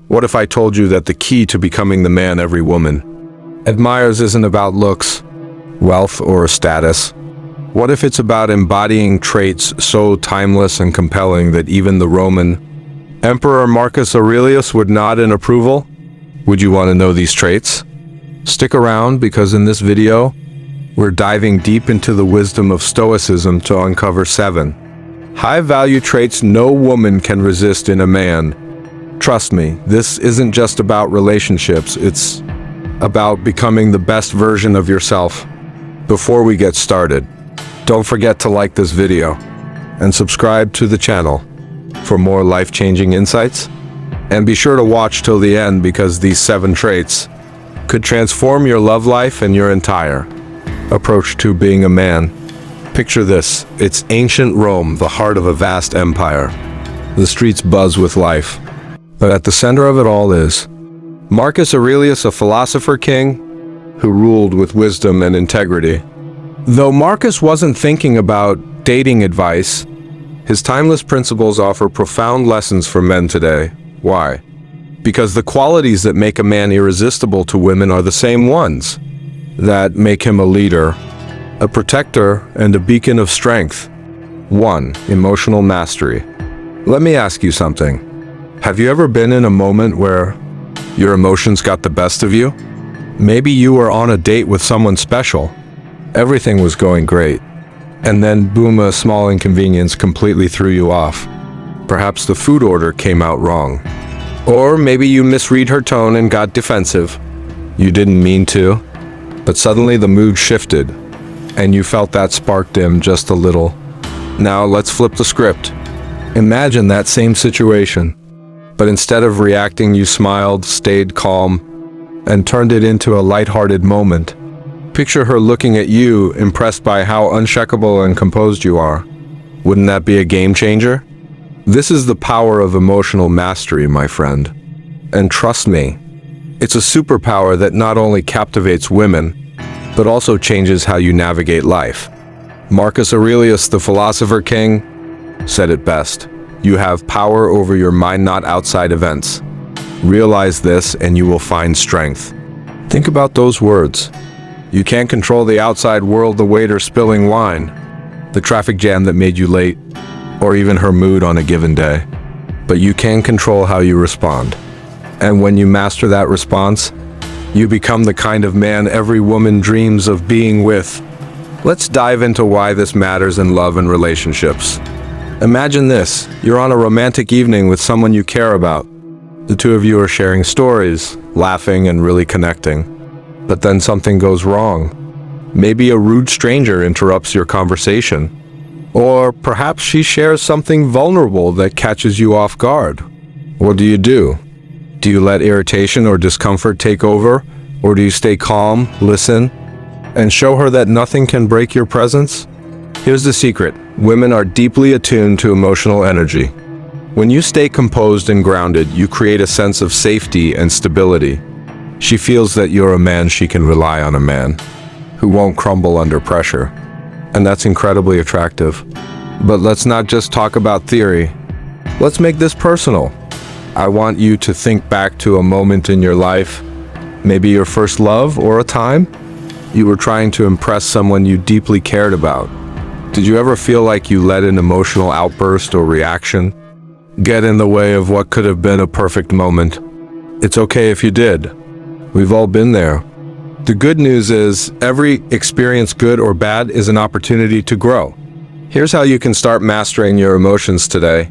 What if I told you that the key to becoming the man every woman admires isn't about looks, wealth, or status? What if it's about embodying traits so timeless and compelling that even the Roman Emperor Marcus Aurelius would nod in approval? Would you want to know these traits? Stick around, because in this video, we're diving deep into the wisdom of Stoicism to uncover 7 high-value traits no woman can resist in a man. Trust me, this isn't just about relationships, it's about becoming the best version of yourself. Before we get started, don't forget to like this video and subscribe to the channel for more life-changing insights. And be sure to watch till the end, because these 7 traits could transform your love life and your entire approach to being a man. Picture this: it's ancient Rome, the heart of a vast empire. The streets buzz with life. But at the center of it all is Marcus Aurelius, a philosopher king who ruled with wisdom and integrity. Though Marcus wasn't thinking about dating advice, his timeless principles offer profound lessons for men today. Why? Because the qualities that make a man irresistible to women are the same ones that make him a leader, a protector, and a beacon of strength. 1. Emotional mastery. Let me ask you something. Have you ever been in a moment where your emotions got the best of you? Maybe you were on a date with someone special. Everything was going great. And then, boom, a small inconvenience completely threw you off. Perhaps the food order came out wrong. Or maybe you misread her tone and got defensive. You didn't mean to, but suddenly the mood shifted, and you felt that spark dim just a little. Now let's flip the script. Imagine that same situation, but instead of reacting, you smiled, stayed calm, and turned it into a lighthearted moment. Picture her looking at you, impressed by how unshakable and composed you are. Wouldn't that be a game changer? This is the power of emotional mastery, my friend. And trust me, it's a superpower that not only captivates women, but also changes how you navigate life. Marcus Aurelius, the philosopher king, said it best: you have power over your mind, not outside events. Realize this and you will find strength. Think about those words. You can't control the outside world, the waiter spilling wine, the traffic jam that made you late, or even her mood on a given day. But you can control how you respond. And when you master that response, you become the kind of man every woman dreams of being with. Let's dive into why this matters in love and relationships. Imagine this: you're on a romantic evening with someone you care about. The two of you are sharing stories, laughing, and really connecting. But then something goes wrong. Maybe a rude stranger interrupts your conversation. Or perhaps she shares something vulnerable that catches you off guard. What do? Do you let irritation or discomfort take over? Or do you stay calm, listen, and show her that nothing can break your presence? Here's the secret: women are deeply attuned to emotional energy. When you stay composed and grounded, you create a sense of safety and stability. She feels that you're a man she can rely on, a man who won't crumble under pressure. And that's incredibly attractive. But let's not just talk about theory. Let's make this personal. I want you to think back to a moment in your life, maybe your first love, or a time you were trying to impress someone you deeply cared about. Did you ever feel like you let an emotional outburst or reaction get in the way of what could have been a perfect moment? It's okay if you did. We've all been there. The good news is, every experience, good or bad, is an opportunity to grow. Here's how you can start mastering your emotions today.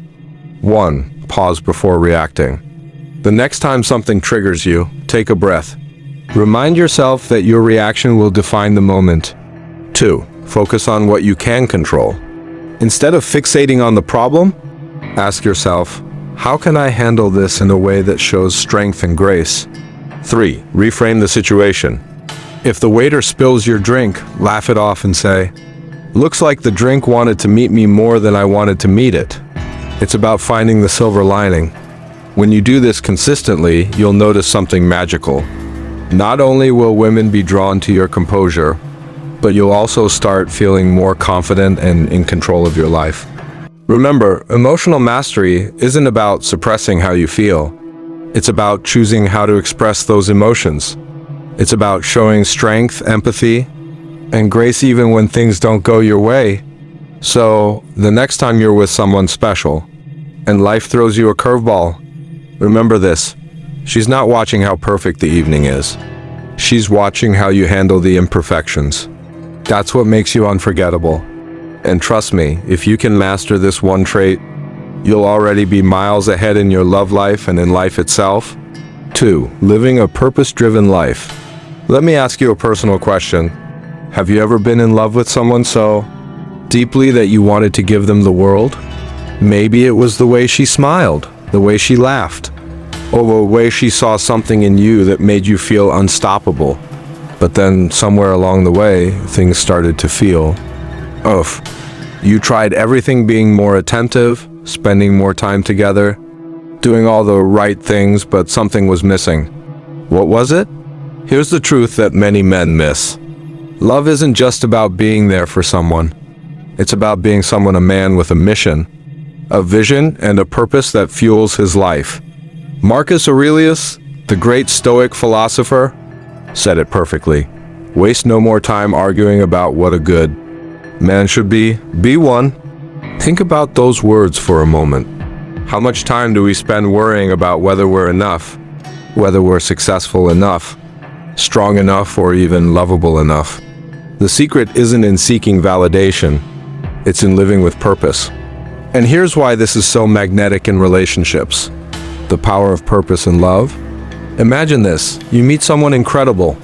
1. Pause before reacting. The next time something triggers you, take a breath. Remind yourself that your reaction will define the moment. 2. Focus on what you can control. Instead of fixating on the problem, ask yourself, how can I handle this in a way that shows strength and grace? 3. Reframe the situation. If the waiter spills your drink, laugh it off and say, looks like the drink wanted to meet me more than I wanted to meet it. It's about finding the silver lining. When you do this consistently, you'll notice something magical. Not only will women be drawn to your composure, but you'll also start feeling more confident and in control of your life. Remember, emotional mastery isn't about suppressing how you feel. It's about choosing how to express those emotions. It's about showing strength, empathy, and grace even when things don't go your way. So, the next time you're with someone special, and life throws you a curveball, remember this: she's not watching how perfect the evening is. She's watching how you handle the imperfections. That's what makes you unforgettable. And trust me, if you can master this one trait, you'll already be miles ahead in your love life and in life itself. 2. Living a purpose-driven life. Let me ask you a personal question. Have you ever been in love with someone so deeply that you wanted to give them the world? Maybe it was the way she smiled, the way she laughed, or the way she saw something in you that made you feel unstoppable. But then, somewhere along the way, things started to feel off. You tried everything, being more attentive, spending more time together, doing all the right things, but something was missing. What was it? Here's the truth that many men miss. Love isn't just about being there for someone. It's about being a man with a mission, a vision, and a purpose that fuels his life. Marcus Aurelius, the great Stoic philosopher, said it perfectly. Waste no more time arguing about what a good man should be one. Think about those words for a moment. How much time do we spend worrying about whether we're enough, whether we're successful enough, strong enough, or even lovable enough? The secret isn't in seeking validation, it's in living with purpose. And here's why this is so magnetic in relationships. The power of purpose and love. Imagine this: you meet someone incredible.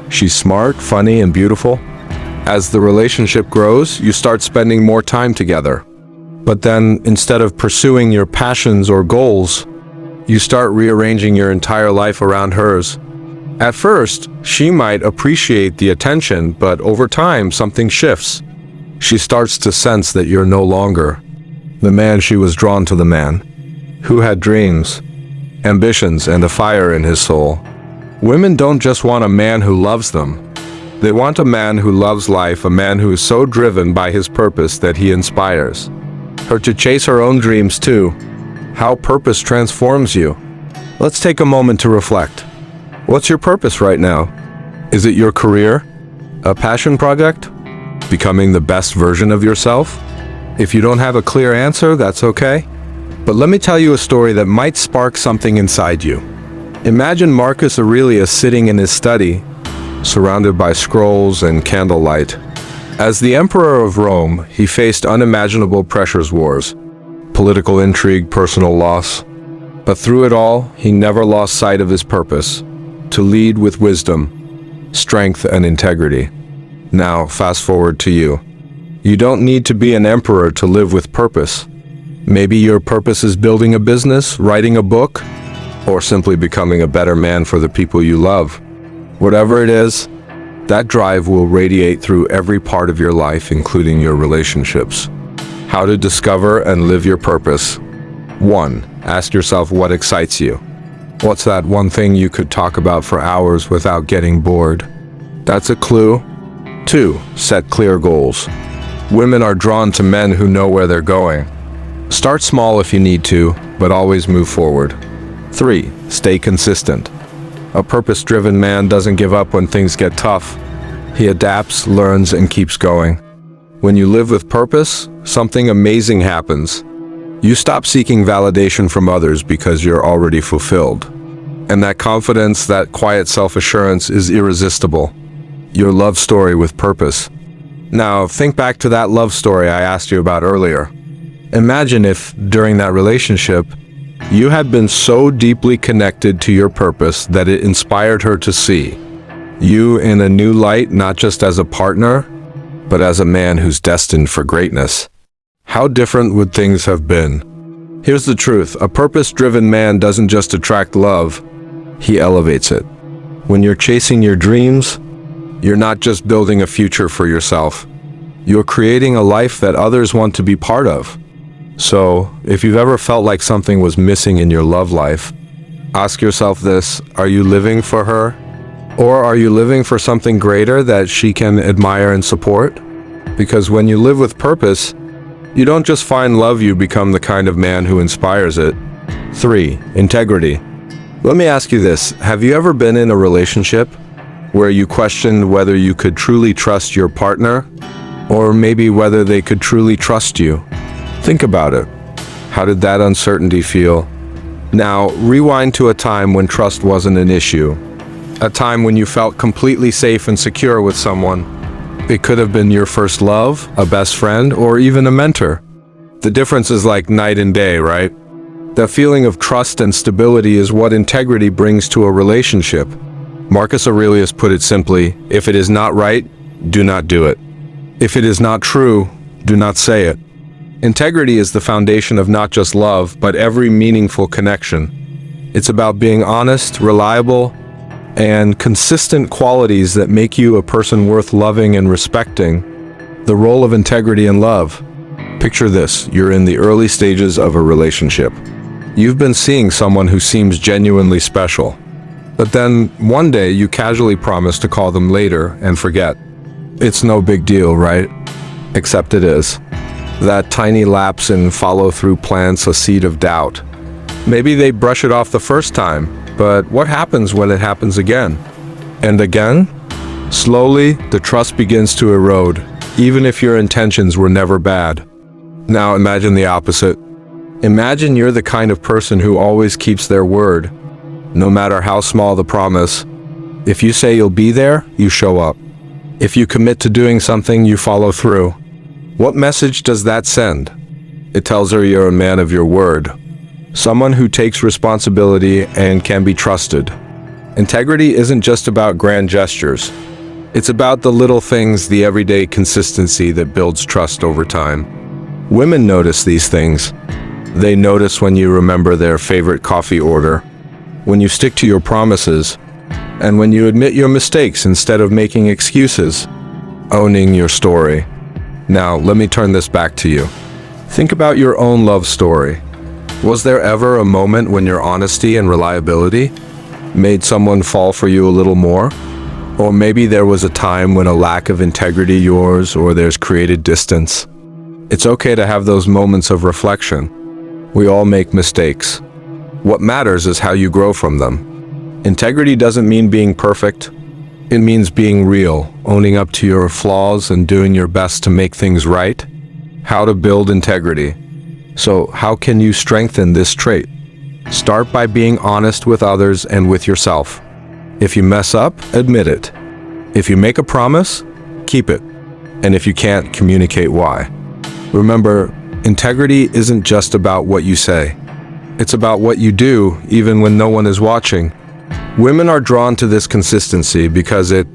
She's smart, funny, and beautiful. As the relationship grows, you start spending more time together. But then, instead of pursuing your passions or goals, you start rearranging your entire life around hers. At first, she might appreciate the attention, but over time, something shifts. She starts to sense that you're no longer the man she was drawn to, the man who had dreams, ambitions, and a fire in his soul. Women don't just want a man who loves them. They want a man who loves life, a man who is so driven by his purpose that he inspires her to chase her own dreams too. How purpose transforms you. Let's take a moment to reflect. What's your purpose right now? Is it your career? A passion project? Becoming the best version of yourself? If you don't have a clear answer, that's okay. But let me tell you a story that might spark something inside you. Imagine Marcus Aurelius sitting in his study, surrounded by scrolls and candlelight. As the emperor of Rome, he faced unimaginable pressures, wars, political intrigue, personal loss. But through it all, he never lost sight of his purpose: to lead with wisdom, strength, and integrity. Now, fast forward to you. You don't need to be an emperor to live with purpose. Maybe your purpose is building a business, writing a book, or simply becoming a better man for the people you love. Whatever it is, that drive will radiate through every part of your life, including your relationships. How to discover and live your purpose. 1. Ask yourself what excites you. What's that one thing you could talk about for hours without getting bored? That's a clue. 2. Set clear goals. Women are drawn to men who know where they're going. Start small if you need to, but always move forward. 3. Stay consistent. A purpose-driven man doesn't give up when things get tough. He adapts, learns, and keeps going. When you live with purpose, something amazing happens. You stop seeking validation from others because you're already fulfilled. And that confidence, that quiet self-assurance is irresistible. Your love story with purpose. Now, think back to that love story I asked you about earlier. Imagine if, during that relationship, you had been so deeply connected to your purpose that it inspired her to see you in a new light, not just as a partner, but as a man who's destined for greatness. How different would things have been? Here's the truth: a purpose-driven man doesn't just attract love, he elevates it. When you're chasing your dreams, you're not just building a future for yourself. You're creating a life that others want to be part of. So, if you've ever felt like something was missing in your love life, ask yourself this: are you living for her? Or are you living for something greater that she can admire and support? Because when you live with purpose, you don't just find love, you become the kind of man who inspires it. 3. Integrity. Let me ask you this. Have you ever been in a relationship where you questioned whether you could truly trust your partner, or maybe whether they could truly trust you? Think about it. How did that uncertainty feel? Now, rewind to a time when trust wasn't an issue. A time when you felt completely safe and secure with someone. It could have been your first love, a best friend, or even a mentor. The difference is like night and day, right? The feeling of trust and stability is what integrity brings to a relationship. Marcus Aurelius put it simply, if it is not right, do not do it. If it is not true, do not say it. Integrity is the foundation of not just love, but every meaningful connection. It's about being honest, reliable, and consistent qualities that make you a person worth loving and respecting. The role of integrity in love. Picture this, you're in the early stages of a relationship. You've been seeing someone who seems genuinely special. But then, one day, you casually promise to call them later and forget. It's no big deal, right? Except it is. That tiny lapse in follow-through plants a seed of doubt. Maybe they brush it off the first time, but what happens when it happens again? And again? Slowly, the trust begins to erode, even if your intentions were never bad. Now imagine the opposite. Imagine you're the kind of person who always keeps their word, no matter how small the promise. If you say you'll be there, you show up. If you commit to doing something, you follow through. What message does that send? It tells her you're a man of your word, someone who takes responsibility and can be trusted. Integrity isn't just about grand gestures. It's about the little things, the everyday consistency that builds trust over time. Women notice these things. They notice when you remember their favorite coffee order, when you stick to your promises, and when you admit your mistakes instead of making excuses, owning your story. Now, let me turn this back to you. Think about your own love story. Was there ever a moment when your honesty and reliability made someone fall for you a little more? Or maybe there was a time when a lack of integrity yours or theirs created distance. It's okay to have those moments of reflection. We all make mistakes. What matters is how you grow from them. Integrity doesn't mean being perfect. It means being real, owning up to your flaws and doing your best to make things right. How to build integrity. So, how can you strengthen this trait? Start by being honest with others and with yourself. If you mess up, admit it. If you make a promise, keep it. And if you can't, communicate why. Remember, integrity isn't just about what you say. It's about what you do, even when no one is watching. Women are drawn to this consistency because it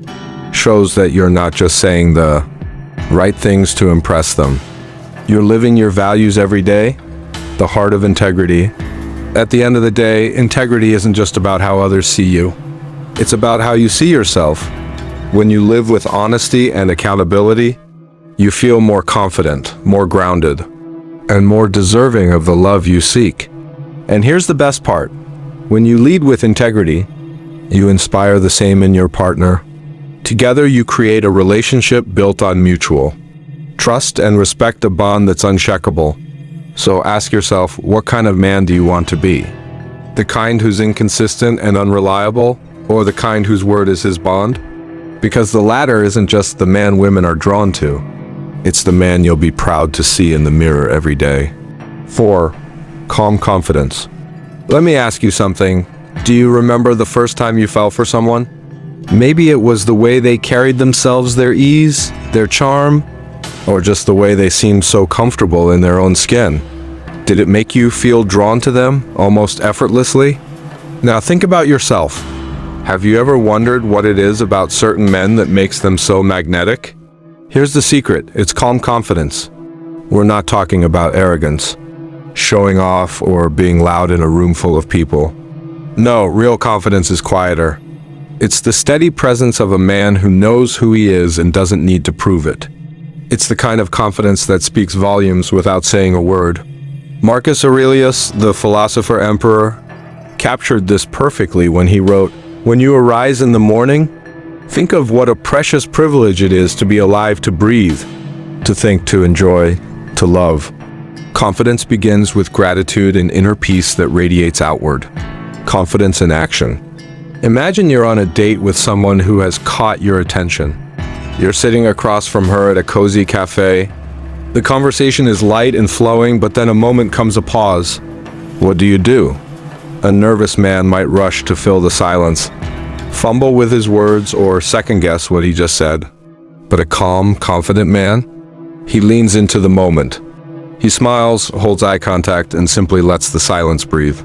shows that you're not just saying the right things to impress them. You're living your values every day, the heart of integrity. At the end of the day, integrity isn't just about how others see you. It's about how you see yourself. When you live with honesty and accountability, you feel more confident, more grounded, and more deserving of the love you seek. And here's the best part. When you lead with integrity, you inspire the same in your partner. Together, you create a relationship built on mutual trust and respect, a bond that's unshakable. So ask yourself, what kind of man do you want to be? The kind who's inconsistent and unreliable, or the kind whose word is his bond? Because the latter isn't just the man women are drawn to. It's the man you'll be proud to see in the mirror every day. 4. Calm confidence. Let me ask you something. Do you remember the first time you fell for someone? Maybe it was the way they carried themselves, their ease, their charm, or just the way they seemed so comfortable in their own skin. Did it make you feel drawn to them, almost effortlessly? Now think about yourself. Have you ever wondered what it is about certain men that makes them so magnetic? Here's the secret, it's calm confidence. We're not talking about arrogance, showing off, or being loud in a room full of people. No, real confidence is quieter. It's the steady presence of a man who knows who he is and doesn't need to prove it. It's the kind of confidence that speaks volumes without saying a word. Marcus Aurelius, the philosopher emperor, captured this perfectly when he wrote, "When you arise in the morning, think of what a precious privilege it is to be alive, to breathe, to think, to enjoy, to love." Confidence begins with gratitude and inner peace that radiates outward. confidence in action. Imagine you're on a date with someone who has caught your attention. You're sitting across from her at a cozy cafe. The conversation is light and flowing, but then a moment comes a pause. What do? A nervous man might rush to fill the silence, fumble with his words, or second-guess what he just said. But a calm, confident man? He leans into the moment. He smiles, holds eye contact, and simply lets the silence breathe.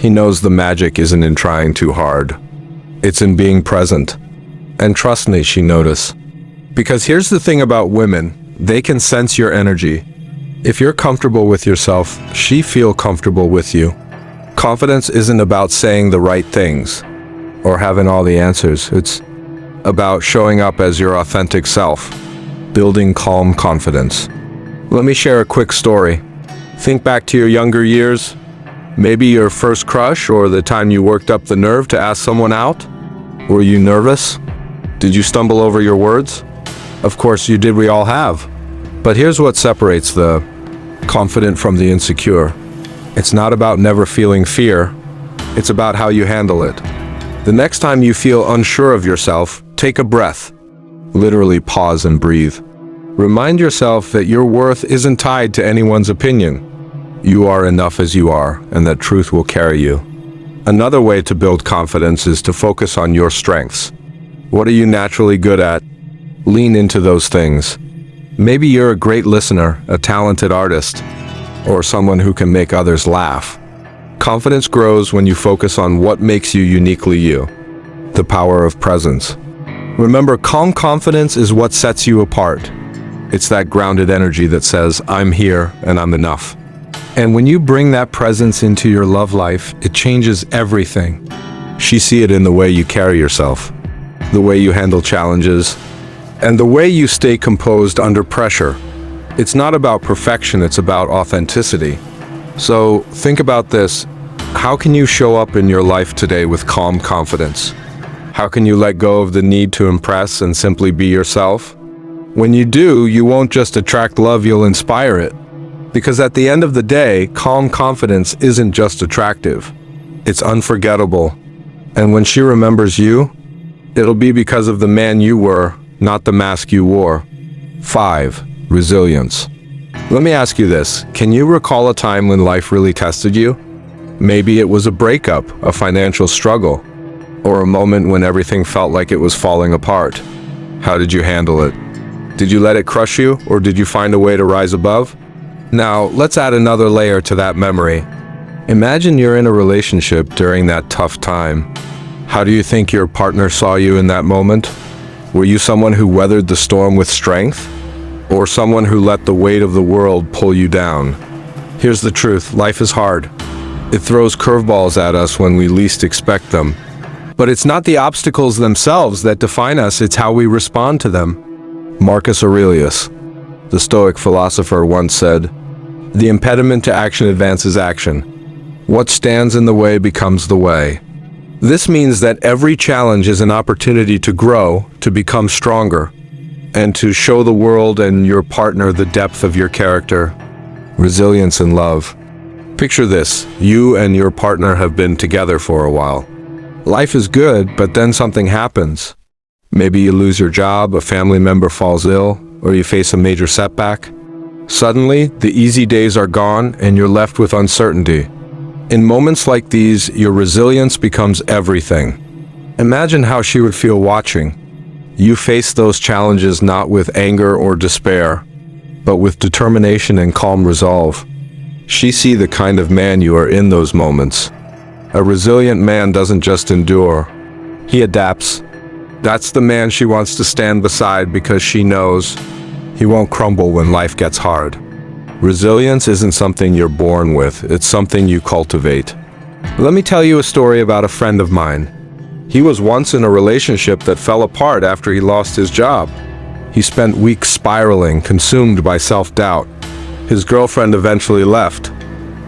He knows the magic isn't in trying too hard. It's in being present. And trust me, she notices. Because here's the thing about women, they can sense your energy. If you're comfortable with yourself, she feels comfortable with you. Confidence isn't about saying the right things or having all the answers. It's about showing up as your authentic self, building calm confidence. Let me share a quick story. Think back to your younger years, maybe your first crush or the time you worked up the nerve to ask someone out. Were you nervous? Did you stumble over your words? Of course you did, we all have. But here's what separates the confident from the insecure. It's not about never feeling fear. It's about how you handle it. The next time you feel unsure of yourself, take a breath. Literally pause and breathe. Remind yourself that your worth isn't tied to anyone's opinion. You are enough as you are, and that truth will carry you. Another way to build confidence is to focus on your strengths. What are you naturally good at? Lean into those things. Maybe you're a great listener, a talented artist, or someone who can make others laugh. Confidence grows when you focus on what makes you uniquely you. The power of presence. Remember, calm confidence is what sets you apart. It's that grounded energy that says, I'm here and I'm enough. And when you bring that presence into your love life, it changes everything. She sees it in the way you carry yourself, the way you handle challenges, and the way you stay composed under pressure. It's not about perfection, it's about authenticity. So think about this. How can you show up in your life today with calm confidence? How can you let go of the need to impress and simply be yourself? When you do, you won't just attract love, you'll inspire it. Because at the end of the day, calm confidence isn't just attractive. It's unforgettable. And when she remembers you, it'll be because of the man you were, not the mask you wore. 5. Resilience. Let me ask you this. Can you recall a time when life really tested you? Maybe it was a breakup, a financial struggle, or a moment when everything felt like it was falling apart. How did you handle it? Did you let it crush you, or did you find a way to rise above? Now, let's add another layer to that memory. Imagine you're in a relationship during that tough time. How do you think your partner saw you in that moment? Were you someone who weathered the storm with strength? Or someone who let the weight of the world pull you down? Here's the truth, life is hard. It throws curveballs at us when we least expect them. But it's not the obstacles themselves that define us, it's how we respond to them. Marcus Aurelius, the Stoic philosopher, once said, "The impediment to action advances action. What stands in the way becomes the way." This means that every challenge is an opportunity to grow, to become stronger, and to show the world and your partner the depth of your character. Resilience and love. Picture this, you and your partner have been together for a while. Life is good, but then something happens. Maybe you lose your job, a family member falls ill, or you face a major setback. Suddenly, the easy days are gone and you're left with uncertainty. In moments like these, your resilience becomes everything. Imagine how she would feel watching. You face those challenges not with anger or despair, but with determination and calm resolve. She sees the kind of man you are in those moments. A resilient man doesn't just endure, he adapts. That's the man she wants to stand beside because she knows he won't crumble when life gets hard. Resilience isn't something you're born with, it's something you cultivate. Let me tell you a story about a friend of mine. He was once in a relationship that fell apart after he lost his job. He spent weeks spiraling, consumed by self-doubt. His girlfriend eventually left,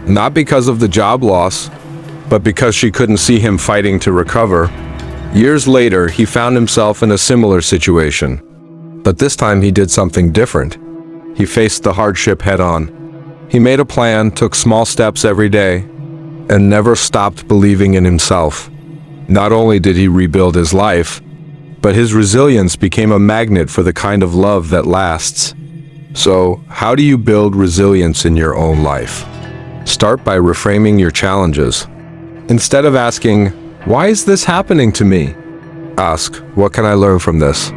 not because of the job loss, but because she couldn't see him fighting to recover. Years later, he found himself in a similar situation. But this time he did something different. He faced the hardship head-on. He made a plan, took small steps every day, and never stopped believing in himself. Not only did he rebuild his life, but his resilience became a magnet for the kind of love that lasts. So, how do you build resilience in your own life? Start by reframing your challenges. Instead of asking, "Why is this happening to me?" ask, "What can I learn from this?"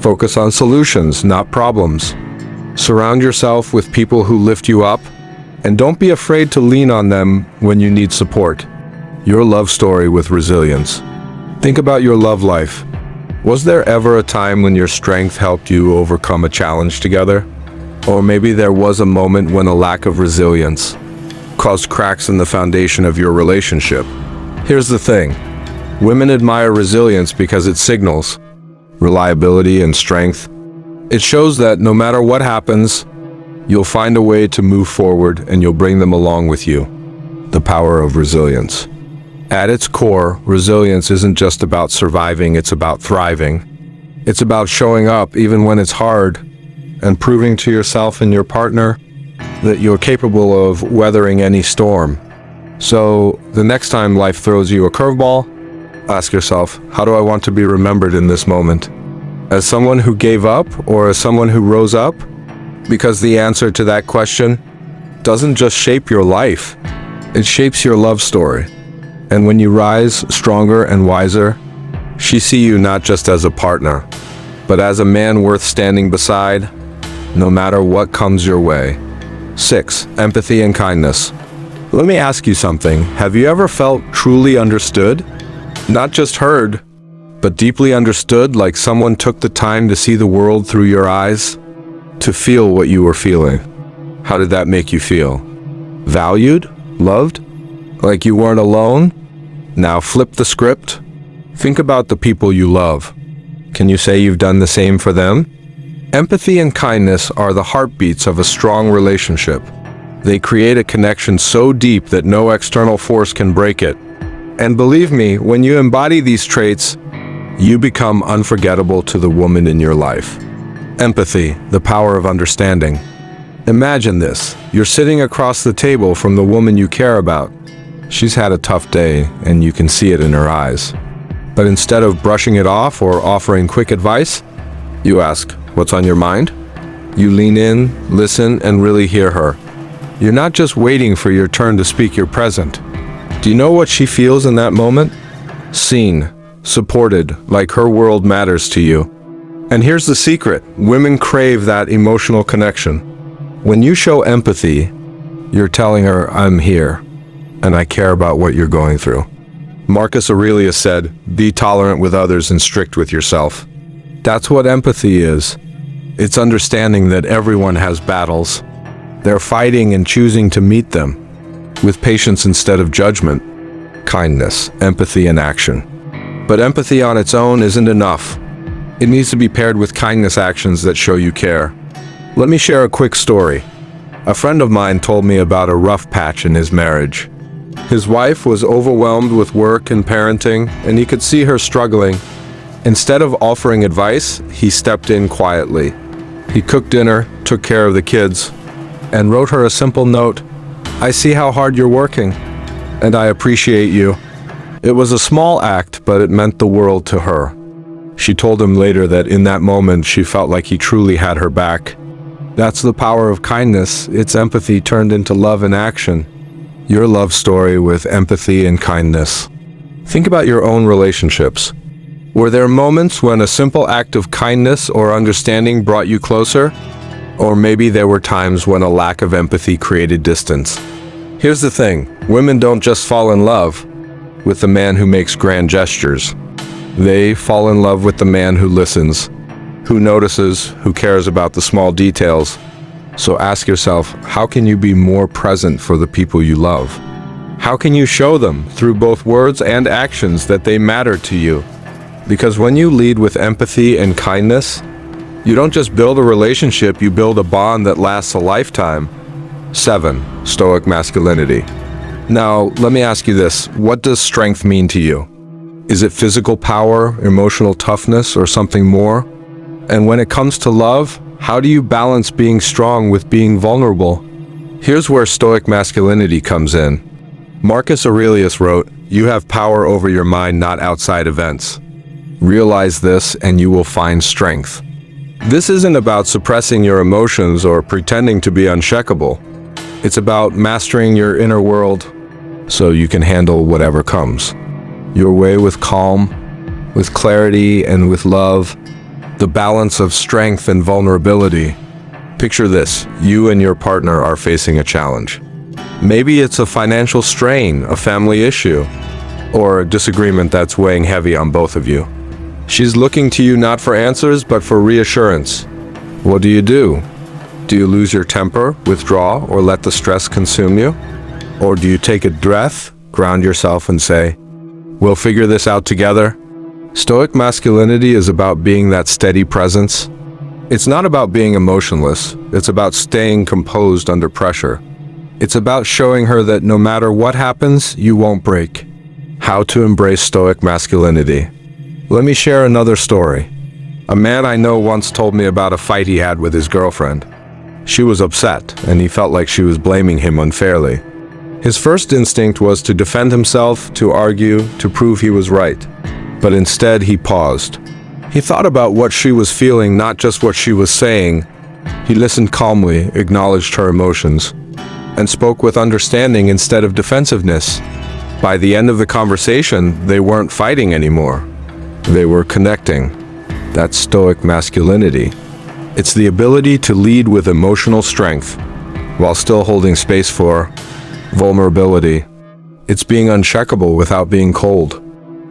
Focus on solutions, not problems. Surround yourself with people who lift you up, and don't be afraid to lean on them when you need support. Your love story with resilience. Think about your love life. Was there ever a time when your strength helped you overcome a challenge together? Or maybe there was a moment when a lack of resilience caused cracks in the foundation of your relationship. Here's the thing. Women admire resilience because it signals reliability and strength. It shows that no matter what happens, you'll find a way to move forward and you'll bring them along with you. The power of resilience. At its core, resilience isn't just about surviving, it's about thriving. It's about showing up even when it's hard and proving to yourself and your partner that you're capable of weathering any storm. So, the next time life throws you a curveball, ask yourself, how do I want to be remembered in this moment? As someone who gave up or as someone who rose up? Because the answer to that question doesn't just shape your life, it shapes your love story. And when you rise stronger and wiser, she sees you not just as a partner, but as a man worth standing beside, no matter what comes your way. 6. Empathy and kindness. Let me ask you something. Have you ever felt truly understood? Not just heard, but deeply understood, like someone took the time to see the world through your eyes, to feel what you were feeling. How did that make you feel? Valued? Loved? Like you weren't alone? Now flip the script. Think about the people you love. Can you say you've done the same for them? Empathy and kindness are the heartbeats of a strong relationship. They create a connection so deep that no external force can break it. And believe me, when you embody these traits, you become unforgettable to the woman in your life. Empathy, the power of understanding. Imagine this. You're sitting across the table from the woman you care about. She's had a tough day, and you can see it in her eyes. But instead of brushing it off or offering quick advice, you ask, "What's on your mind?" You lean in, listen, and really hear her. You're not just waiting for your turn to speak, you're present. Do you know what she feels in that moment? Seen, supported, like her world matters to you. And here's the secret. Women crave that emotional connection. When you show empathy, you're telling her, "I'm here, and I care about what you're going through." Marcus Aurelius said, "Be tolerant with others and strict with yourself." That's what empathy is. It's understanding that everyone has battles. They're fighting and choosing to meet them with patience instead of judgment. Kindness, empathy, and action. But empathy on its own isn't enough. It needs to be paired with kindness actions that show you care. Let me share a quick story. A friend of mine told me about a rough patch in his marriage. His wife was overwhelmed with work and parenting, and he could see her struggling. Instead of offering advice, he stepped in quietly. He cooked dinner, took care of the kids, and wrote her a simple note. "I see how hard you're working, and I appreciate you." It was a small act, but it meant the world to her. She told him later that in that moment she felt like he truly had her back. That's the power of kindness. It's empathy turned into love in action. Your love story with empathy and kindness. Think about your own relationships. Were there moments when a simple act of kindness or understanding brought you closer? Or maybe there were times when a lack of empathy created distance. Here's the thing. Women don't just fall in love with the man who makes grand gestures. They fall in love with the man who listens, who notices, who cares about the small details. So ask yourself, how can you be more present for the people you love? How can you show them, through both words and actions, that they matter to you? Because when you lead with empathy and kindness, you don't just build a relationship, you build a bond that lasts a lifetime. 7. Stoic masculinity. Now, let me ask you this. What does strength mean to you? Is it physical power, emotional toughness, or something more? And when it comes to love, how do you balance being strong with being vulnerable? Here's where Stoic masculinity comes in. Marcus Aurelius wrote, "You have power over your mind, not outside events. Realize this and you will find strength." This isn't about suppressing your emotions or pretending to be unshakable. It's about mastering your inner world so you can handle whatever comes your way with calm, with clarity, and with love, the balance of strength and vulnerability. Picture this, you and your partner are facing a challenge. Maybe it's a financial strain, a family issue, or a disagreement that's weighing heavy on both of you. She's looking to you not for answers, but for reassurance. What do? Do you lose your temper, withdraw, or let the stress consume you? Or do you take a breath, ground yourself, and say, "We'll figure this out together"? Stoic masculinity is about being that steady presence. It's not about being emotionless. It's about staying composed under pressure. It's about showing her that no matter what happens, you won't break. How to embrace Stoic masculinity. Let me share another story. A man I know once told me about a fight he had with his girlfriend. She was upset, and he felt like she was blaming him unfairly. His first instinct was to defend himself, to argue, to prove he was right. But instead, he paused. He thought about what she was feeling, not just what she was saying. He listened calmly, acknowledged her emotions, and spoke with understanding instead of defensiveness. By the end of the conversation, they weren't fighting anymore. They were connecting. That's Stoic masculinity. It's the ability to lead with emotional strength while still holding space for vulnerability. It's being unshakable without being cold.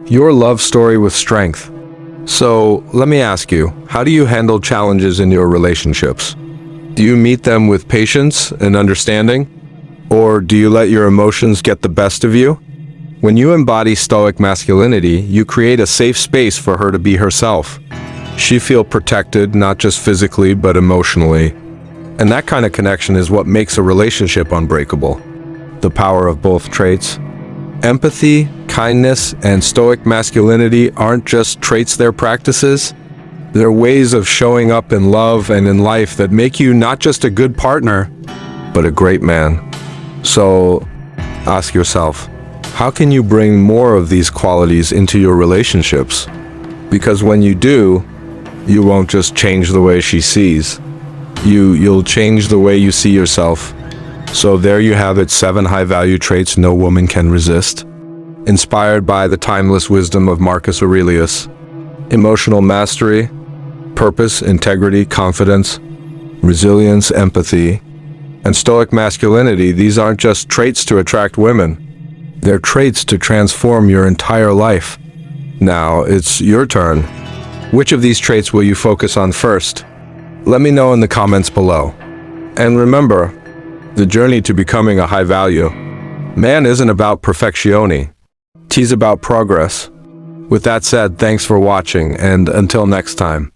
Your love story with strength. So, let me ask you, how do you handle challenges in your relationships? Do you meet them with patience and understanding? Or do you let your emotions get the best of you? When you embody Stoic masculinity, you create a safe space for her to be herself. She feels protected, not just physically, but emotionally. And that kind of connection is what makes a relationship unbreakable. The power of both traits. Empathy, kindness, and Stoic masculinity aren't just traits, they're practices. They're ways of showing up in love and in life that make you not just a good partner, but a great man. So, ask yourself, how can you bring more of these qualities into your relationships? Because when you do, you won't just change the way she sees. You'll change the way you see yourself. So there you have it, 7 high-value traits no woman can resist. Inspired by the timeless wisdom of Marcus Aurelius. Emotional mastery, purpose, integrity, confidence, resilience, empathy, and Stoic masculinity. These aren't just traits to attract women. They're traits to transform your entire life. Now, it's your turn. Which of these traits will you focus on first? Let me know in the comments below. And remember, the journey to becoming a high value man isn't about perfectione. It's about progress. With that said, thanks for watching, and until next time.